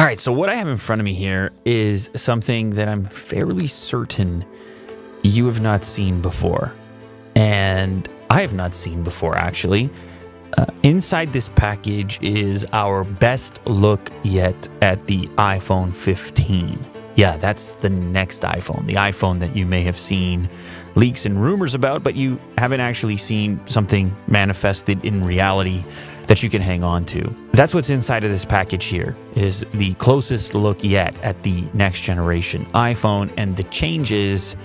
All right, so what I have in front of me here is something that I'm fairly certain you have not seen before. And I have not seen before, actually. Inside this package is our best look yet at the iPhone 15. Yeah, that's the next iPhone, the iPhone that you may have seen leaks and rumors about, but you haven't actually seen something manifested in reality that you can hang on to. That's what's inside of this package here, is the closest look yet at the next generation iPhone and the changes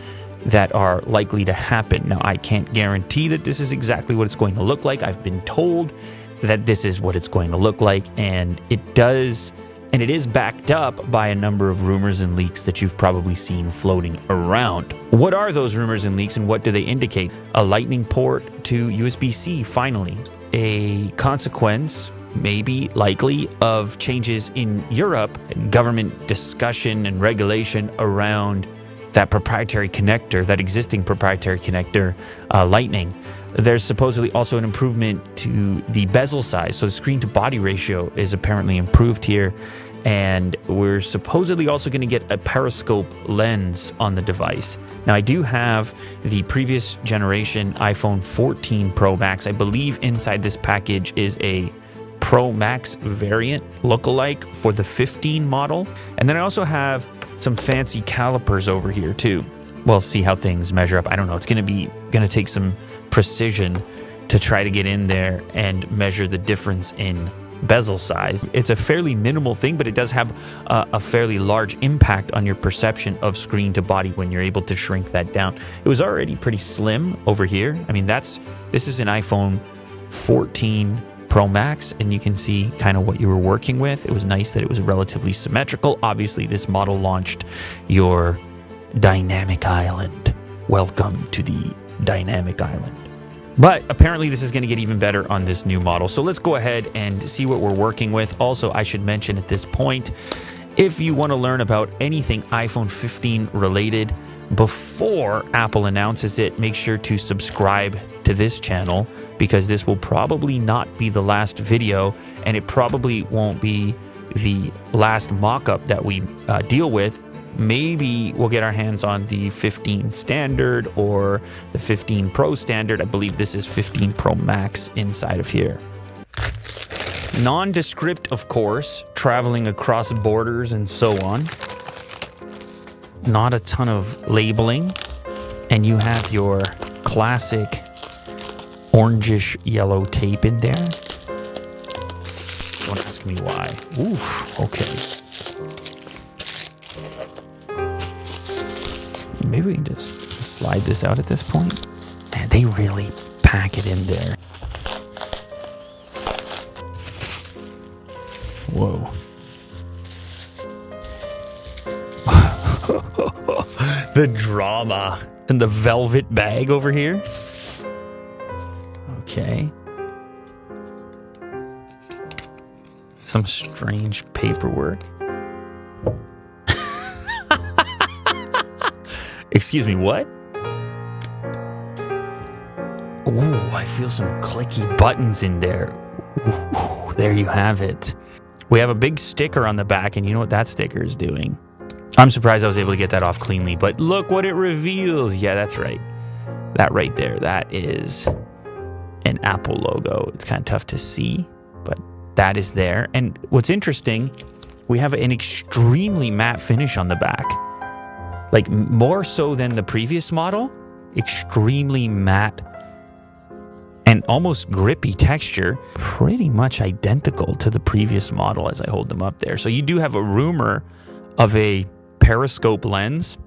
that are likely to happen. Now, I can't guarantee that this is exactly what it's going to look like. I've been told that this is what it's going to look like, and it does, and it is backed up by a number of rumors and leaks that you've probably seen floating around. What are those rumors and leaks, and what do they indicate? A lightning port to USB-C, finally. A consequence, maybe likely, of changes in Europe, government discussion and regulation around that proprietary connector, that existing proprietary connector, Lightning. There's supposedly also an improvement to the bezel size. So the screen to body ratio is apparently improved here. And we're supposedly also going to get a periscope lens on the device. Now, I do have the previous generation iPhone 14 Pro Max. I believe inside this package is a Pro Max variant lookalike for the 15 model. And then I also have some fancy calipers over here too. We'll see how things measure up. I don't know. It's going to take some precision to try to get in there and measure the difference in bezel size. It's a fairly minimal thing, but it does have a fairly large impact on your perception of screen to body when you're able to shrink that down. It was already pretty slim over here. I mean, this is an iPhone 14 Pro Max, and you can see kind of what you were working with. It was nice that it was relatively symmetrical. Obviously, this model launched your dynamic island. Welcome to the dynamic island. But apparently this is going to get even better on this new model. So let's go ahead and see what we're working with. Also, I should mention at this point, if you want to learn about anything iPhone 15 related before Apple announces it, make sure to subscribe to this channel, because this will probably not be the last video, and it probably won't be the last mock-up that we deal with. Maybe we'll get our hands on the 15 standard or the 15 Pro standard. I believe this is 15 Pro Max inside of here. Nondescript, of course, traveling across borders and so on. Not a ton of labeling. And you have your classic orangish yellow tape in there. Don't ask me why. Oof, okay. Maybe we can just slide this out at this point. Man, they really pack it in there. Whoa. The drama and the velvet bag over here. Okay. Some strange paperwork. Excuse me, what? Ooh, I feel some clicky buttons in there. Ooh, there you have it. We have a big sticker on the back, and you know what that sticker is doing? I'm surprised I was able to get that off cleanly, but look what it reveals. Yeah, that's right. That right there, that is an Apple logo. It's kind of tough to see, but that is there. And what's interesting, we have an extremely matte finish on the back. Like, more so than the previous model. Extremely matte and almost grippy texture. Pretty much identical to the previous model as I hold them up there. So you do have a rumor of a periscope lens,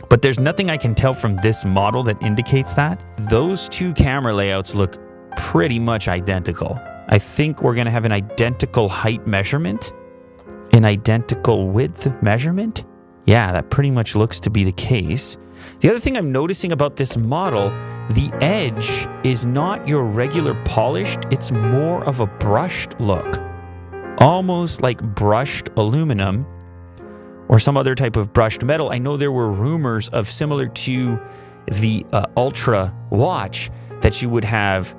but there's nothing I can tell from this model that indicates that. Those two camera layouts look pretty much identical. I think we're going to have an identical height measurement, an identical width measurement. Yeah, that pretty much looks to be the case. The other thing I'm noticing about this model, the edge is not your regular polished, it's more of a brushed look. Almost like brushed aluminum or some other type of brushed metal. I know there were rumors of, similar to the Ultra watch, that you would have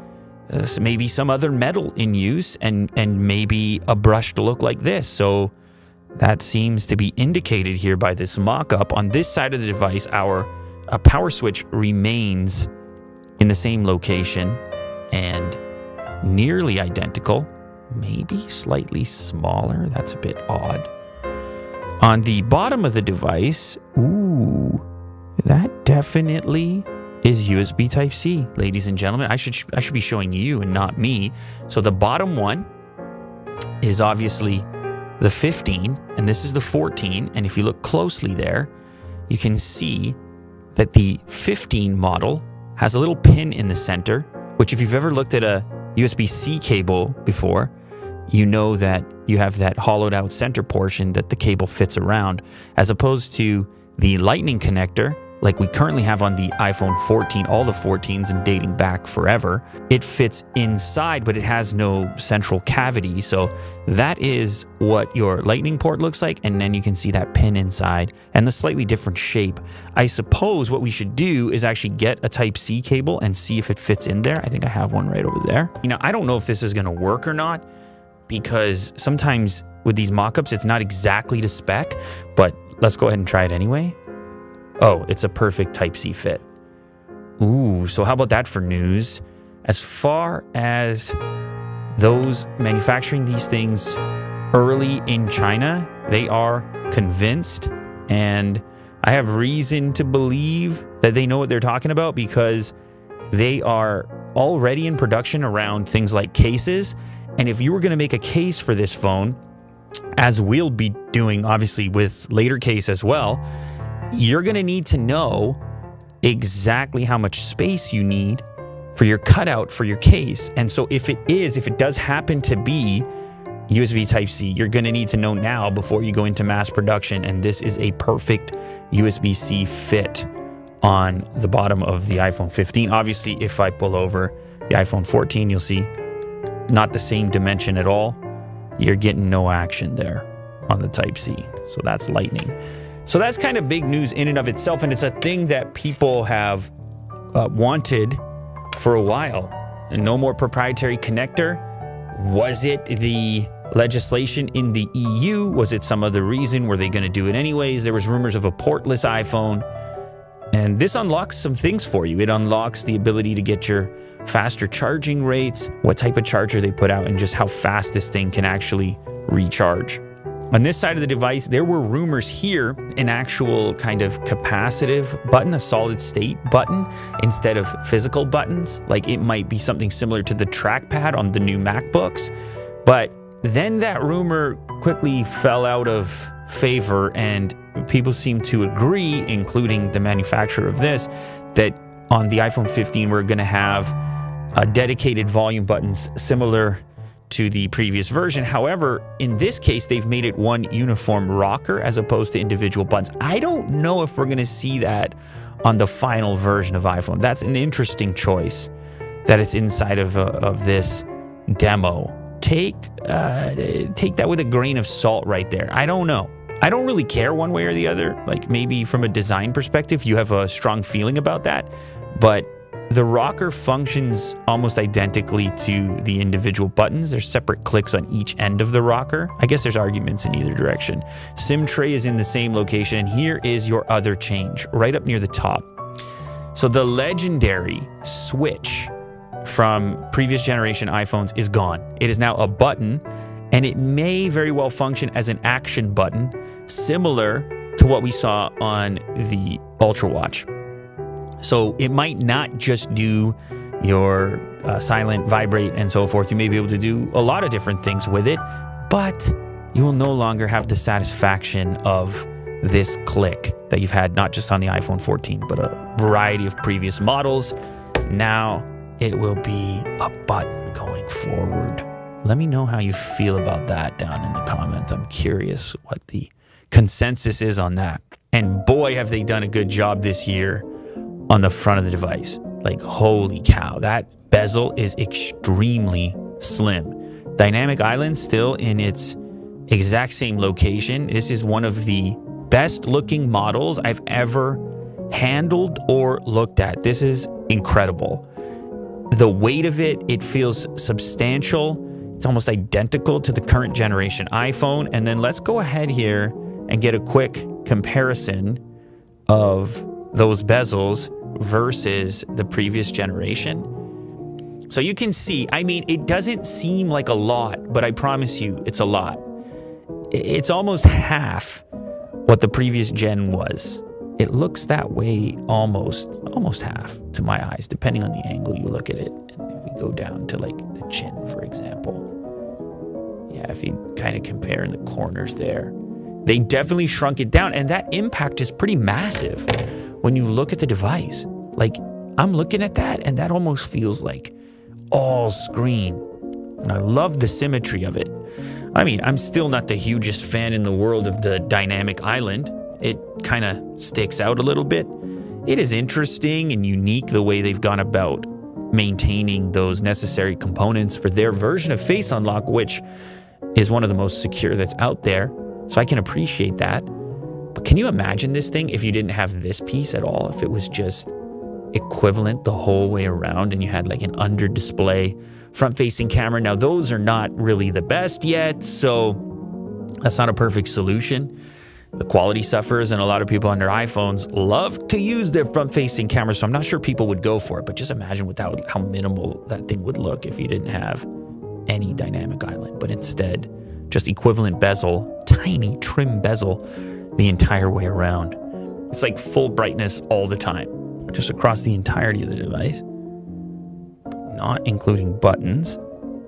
maybe some other metal in use and maybe a brushed look like this. So that seems to be indicated here by this mock-up. On this side of the device, our power switch remains in the same location and nearly identical, maybe slightly smaller. That's a bit odd. On the bottom of the device, ooh, that definitely is USB Type-C, ladies and gentlemen. I should be showing you and not me. So the bottom one is obviously the 15, and this is the 14. And if you look closely there, you can see that the 15 model has a little pin in the center, which if you've ever looked at a USB-C cable before, you know that you have that hollowed out center portion that the cable fits around, as opposed to the lightning connector, like we currently have on the iPhone 14, all the 14s and dating back forever. It fits inside, but it has no central cavity. So that is what your lightning port looks like. And then you can see that pin inside and the slightly different shape. I suppose what we should do is actually get a Type-C cable and see if it fits in there. I think I have one right over there. You know, I don't know if this is going to work or not, because sometimes with these mock-ups, it's not exactly to spec, but let's go ahead and try it anyway. Oh, it's a perfect Type-C fit. Ooh, so how about that for news? As far as those manufacturing these things early in China, they are convinced, and I have reason to believe that they know what they're talking about, because they are already in production around things like cases. And if you were going to make a case for this phone, as we'll be doing obviously with later case as well, you're going to need to know exactly how much space you need for your cutout for your case. And so if it does happen to be USB Type-C, you're going to need to know now before you go into mass production. And this is a perfect USB-C fit on the bottom of the iPhone 15. Obviously, if I pull over the iPhone 14, you'll see not the same dimension at all. You're getting no action there on the Type-C. So that's lightning. So that's kind of big news in and of itself, and it's a thing that people have wanted for a while. And no more proprietary connector. Was it the legislation in the EU? Was it some other reason? Were they going to do it anyways? There was rumors of a portless iPhone. And this unlocks some things for you. It unlocks the ability to get your faster charging rates, what type of charger they put out, and just how fast this thing can actually recharge. On this side of the device, there were rumors here, an actual kind of capacitive button, a solid state button, instead of physical buttons. Like it might be something similar to the trackpad on the new MacBooks. But then that rumor quickly fell out of favor, and people seem to agree, including the manufacturer of this, that on the iPhone 15, we're going to have dedicated volume buttons similar to the previous version. However, in this case, they've made it one uniform rocker as opposed to individual buttons. I don't know if we're going to see that on the final version of iPhone. That's an interesting choice that it's inside of this demo. Take that with a grain of salt right there. I don't know. I don't really care one way or the other. Like maybe from a design perspective, you have a strong feeling about that, but the rocker functions almost identically to the individual buttons. There's separate clicks on each end of the rocker. I guess there's arguments in either direction. SIM tray is in the same location, and here is your other change, right up near the top. So the legendary switch from previous generation iPhones is gone. It is now a button, and it may very well function as an action button, similar to what we saw on the Ultra Watch. So it might not just do your silent, vibrate, and so forth. You may be able to do a lot of different things with it, but you will no longer have the satisfaction of this click that you've had not just on the iPhone 14, but a variety of previous models. Now it will be a button going forward. Let me know how you feel about that down in the comments. I'm curious what the consensus is on that. And boy, have they done a good job this year on the front of the device. Like, holy cow, that bezel is extremely slim. Dynamic island still in its exact same location. This is one of the best looking models I've ever handled or looked at. This is incredible. The weight of it, it feels substantial. It's almost identical to the current generation iPhone. And then let's go ahead here and get a quick comparison of those bezels versus the previous generation. So you can see, I mean, it doesn't seem like a lot, but I promise you it's a lot. It's almost half what the previous gen was. It looks that way almost half to my eyes, depending on the angle you look at it. And if we go down to like the chin, for example. Yeah, if you kind of compare in the corners there, they definitely shrunk it down. And that impact is pretty massive when you look at the device. Like, I'm looking at that and that almost feels like all screen. And I love the symmetry of it. I mean, I'm still not the hugest fan in the world of the dynamic island. It kind of sticks out a little bit. It is interesting and unique the way they've gone about maintaining those necessary components for their version of Face Unlock, which is one of the most secure that's out there. So I can appreciate that. But can you imagine this thing if you didn't have this piece at all? If it was just equivalent the whole way around and you had like an under display front-facing camera. Now, those are not really the best yet, so that's not a perfect solution. The quality suffers, and a lot of people on their iPhones love to use their front-facing camera, so I'm not sure people would go for it, but just imagine without how minimal that thing would look if you didn't have any dynamic island, but instead just equivalent bezel, tiny trim bezel the entire way around. It's like full brightness all the time, just across the entirety of the device. Not including buttons.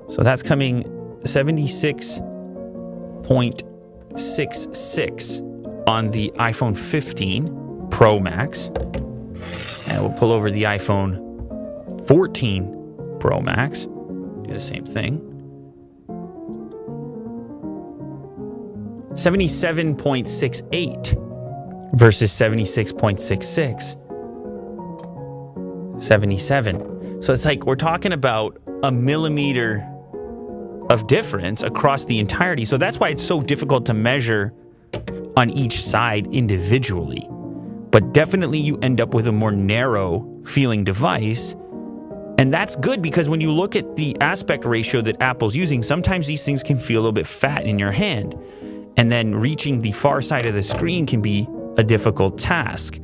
So that's coming 76.66 on the iPhone 15 Pro Max. And we'll pull over the iPhone 14 Pro Max. Do the same thing. 77.68 versus 76.66. 77. So it's like we're talking about a millimeter of difference across the entirety. So that's why it's so difficult to measure on each side individually. But definitely you end up with a more narrow feeling device. And that's good because when you look at the aspect ratio that Apple's using, sometimes these things can feel a little bit fat in your hand. And then reaching the far side of the screen can be a difficult task.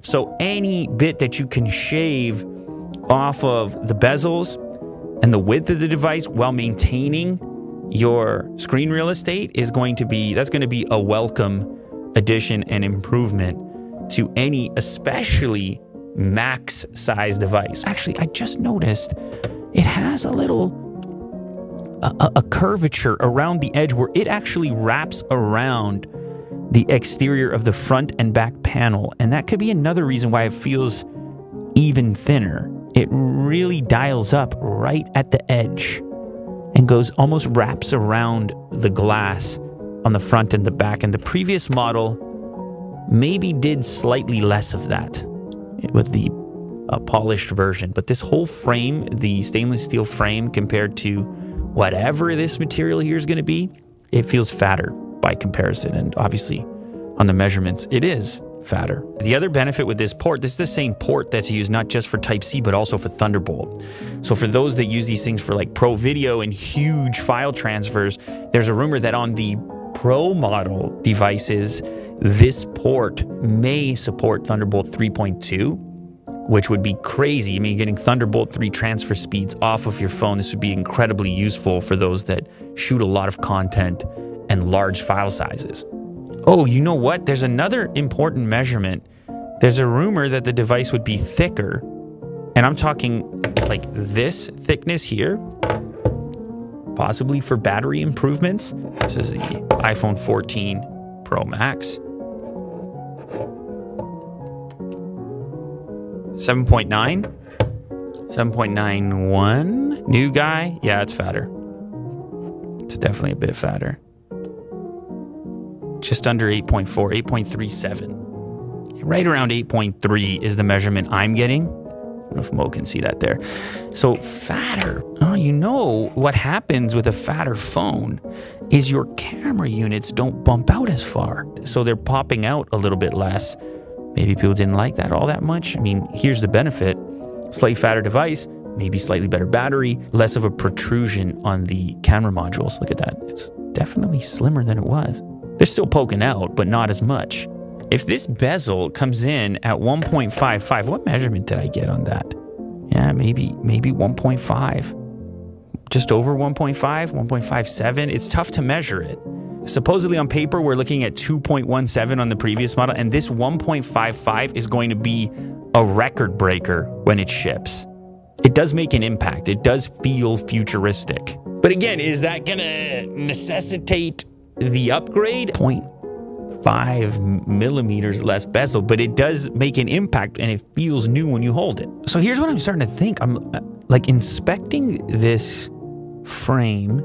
So any bit that you can shave off of the bezels and the width of the device while maintaining your screen real estate is going to be a welcome addition and improvement to any, especially max size device. Actually, I just noticed it has a little a curvature around the edge where it actually wraps around the exterior of the front and back panel. And that could be another reason why it feels even thinner. It really dials up right at the edge and almost wraps around the glass on the front and the back. And the previous model maybe did slightly less of that with the polished version. But this whole frame, the stainless steel frame compared to whatever this material here is going to be, it feels fatter by comparison. And obviously on the measurements, it is fatter. The other benefit with this port, this is the same port that's used not just for Type-C, but also for Thunderbolt. So for those that use these things for like pro video and huge file transfers, there's a rumor that on the Pro model devices, this port may support Thunderbolt 3.2, which would be crazy. I mean, getting Thunderbolt 3 transfer speeds off of your phone, this would be incredibly useful for those that shoot a lot of content and large file sizes. Oh, you know what? There's another important measurement. There's a rumor that the device would be thicker, and I'm talking like this thickness here, possibly for battery improvements. This is the iPhone 14 Pro Max. 7.9, 7.91. New guy, yeah, it's fatter. It's definitely a bit fatter. Just under 8.4, 8.37. Right around 8.3 is the measurement I'm getting. I don't know if Mo can see that there. So fatter. Oh, you know what happens with a fatter phone is your camera units don't bump out as far. So they're popping out a little bit less. Maybe people didn't like that all that much. I mean, here's the benefit. Slightly fatter device, maybe slightly better battery, less of a protrusion on the camera modules. Look at that. It's definitely slimmer than it was. They're still poking out, but not as much. If this bezel comes in at 1.55, what measurement did I get on that? Yeah, maybe 1.5. Just over 1.5, 1.57. It's tough to measure it. Supposedly on paper, we're looking at 2.17 on the previous model, and this 1.55 is going to be a record breaker when it ships. It does make an impact. It does feel futuristic. But again, is that gonna necessitate the upgrade? 0.5 millimeters less bezel, but it does make an impact and it feels new when you hold it. So here's what I'm starting to think. I'm like inspecting this frame,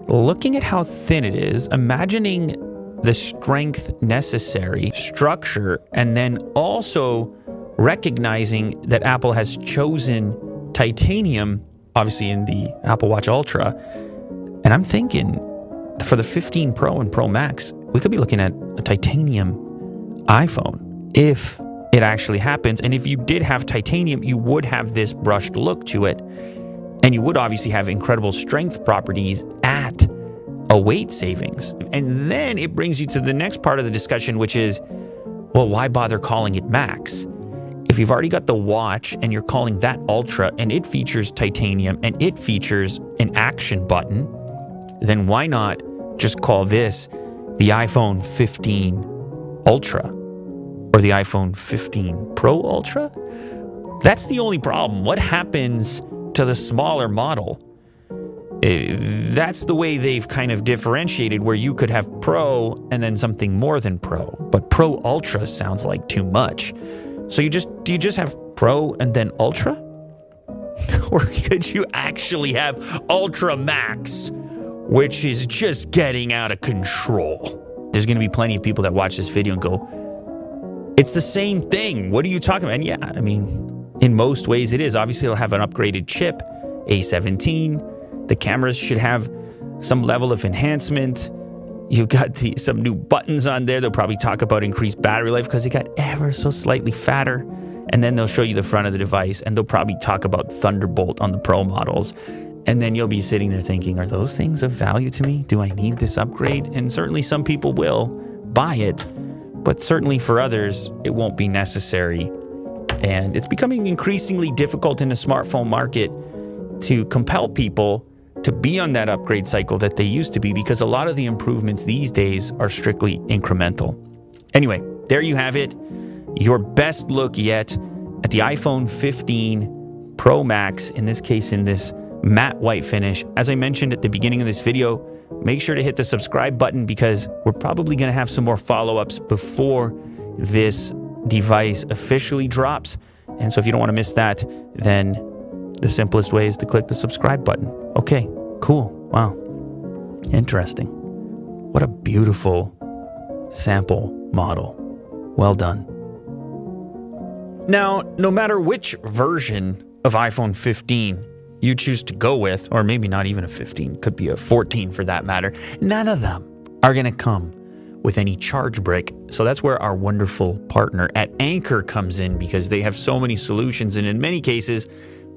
looking at how thin it is, imagining the strength necessary, structure, and then also recognizing that Apple has chosen titanium, obviously in the Apple Watch Ultra. And I'm thinking for the 15 Pro and Pro Max, we could be looking at a titanium iPhone if it actually happens. And if you did have titanium, you would have this brushed look to it. And you would obviously have incredible strength properties at a weight savings. And then it brings you to the next part of the discussion, which is, well, why bother calling it Max? If you've already got the watch and you're calling that Ultra and it features titanium and it features an action button, then why not just call this the iPhone 15 Ultra or the iPhone 15 Pro Ultra? That's the only problem. What happens to the smaller model? That's the way they've kind of differentiated, where you could have Pro and then something more than Pro. But Pro Ultra sounds like too much. So do you just have Pro and then Ultra? Or could you actually have Ultra Max, which is just getting out of control? There's going to be plenty of people that watch this video and go, it's the same thing. What are you talking about? And yeah, I mean, in most ways it is. Obviously, it'll have an upgraded chip, A17. The cameras should have some level of enhancement. You've got some new buttons on there. They'll probably talk about increased battery life because it got ever so slightly fatter. And then they'll show you the front of the device, and they'll probably talk about Thunderbolt on the Pro models. And then you'll be sitting there thinking, are those things of value to me? Do I need this upgrade? And certainly some people will buy it, but certainly for others, it won't be necessary. And it's becoming increasingly difficult in the smartphone market to compel people to be on that upgrade cycle that they used to be, because a lot of the improvements these days are strictly incremental. Anyway, there you have it. Your best look yet at the iPhone 15 Pro Max, in this case in this matte white finish. As I mentioned at the beginning of this video, make sure to hit the subscribe button because we're probably going to have some more follow-ups before this device officially drops. And so if you don't want to miss that, then the simplest way is to click the subscribe button. Okay, cool. Wow. Interesting. What a beautiful sample model. Well done. Now, no matter which version of iPhone 15 you choose to go with, or maybe not even a 15, could be a 14 for that matter, none of them are going to come with any charge brick. So that's where our wonderful partner at Anker comes in, because they have so many solutions and in many cases,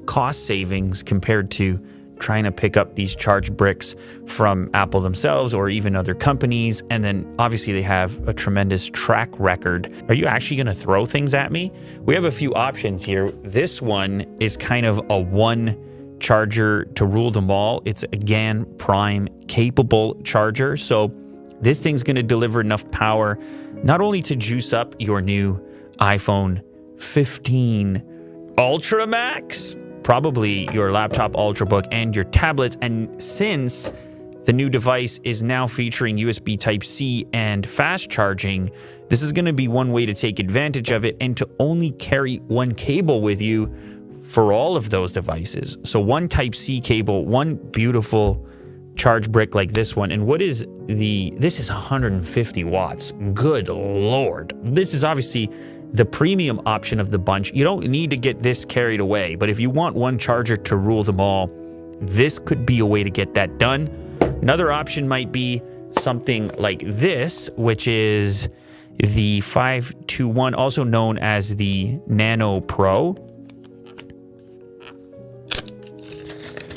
cost savings compared to trying to pick up these charge bricks from Apple themselves or even other companies. And then obviously they have a tremendous track record. Are you actually going to throw things at me? We have a few options here. This one is kind of a one charger to rule them all. It's a GaN Prime capable charger. So this thing's going to deliver enough power not only to juice up your new iPhone 15 Ultra Max, probably your laptop Ultrabook and your tablets. And since the new device is now featuring USB Type-C and fast charging, this is going to be one way to take advantage of it and to only carry one cable with you for all of those devices. So one Type-C cable, one beautiful charge brick like this one. And this is 150 watts. Good Lord. This is obviously the premium option of the bunch. You don't need to get this carried away, but if you want one charger to rule them all, this could be a way to get that done. Another option might be something like this, which is the 521, also known as the Nano Pro.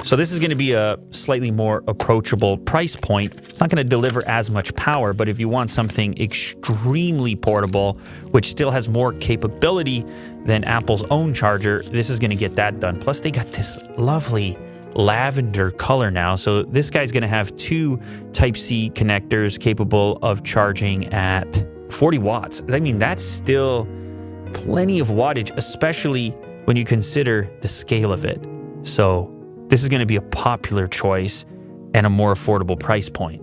So this is going to be a slightly more approachable price point. It's not going to deliver as much power, but if you want something extremely portable, which still has more capability than Apple's own charger, this is going to get that done. Plus, they got this lovely lavender color now. So this guy's going to have 2 Type-C connectors capable of charging at 40 watts. I mean, that's still plenty of wattage, especially when you consider the scale of it. So this is going to be a popular choice and a more affordable price point.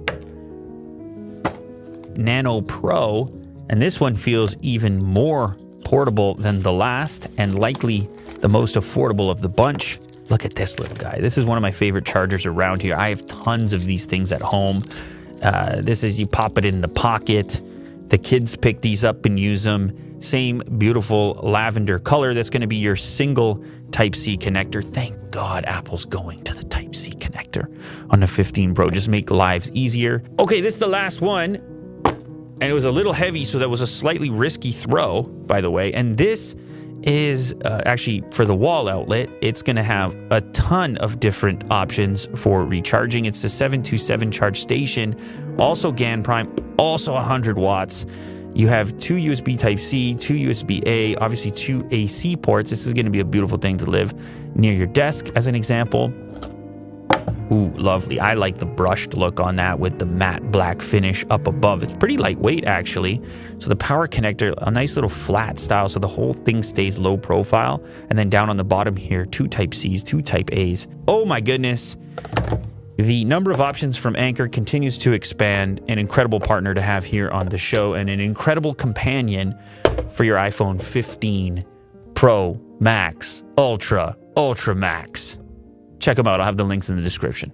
Nano Pro, and this one feels even more portable than the last and likely the most affordable of the bunch. Look at this little guy. This is one of my favorite chargers around here. I have tons of these things at home. This is, you pop it in the pocket. The kids pick these up and use them. Same beautiful lavender color. That's going to be your single Type-C connector. Thank God Apple's going to the Type-C connector on the 15 Pro. Just make lives easier. Okay, this is the last one. And it was a little heavy, so that was a slightly risky throw, by the way. And this is actually for the wall outlet. It's going to have a ton of different options for recharging. It's the 727 charge station, also GaN Prime, also 100 watts. You have 2 USB Type-C, 2 USB-A, obviously 2 AC ports. This is going to be a beautiful thing to live near your desk, as an example. Ooh, lovely. I like the brushed look on that with the matte black finish up above. It's pretty lightweight, actually. So the power connector, a nice little flat style, so the whole thing stays low profile. And then down on the bottom here, 2 Type-Cs, 2 Type-As. Oh my goodness. The number of options from Anker continues to expand. An incredible partner to have here on the show and an incredible companion for your iPhone 15 Pro, Max, Ultra, Ultra Max. Check them out. I'll have the links in the description.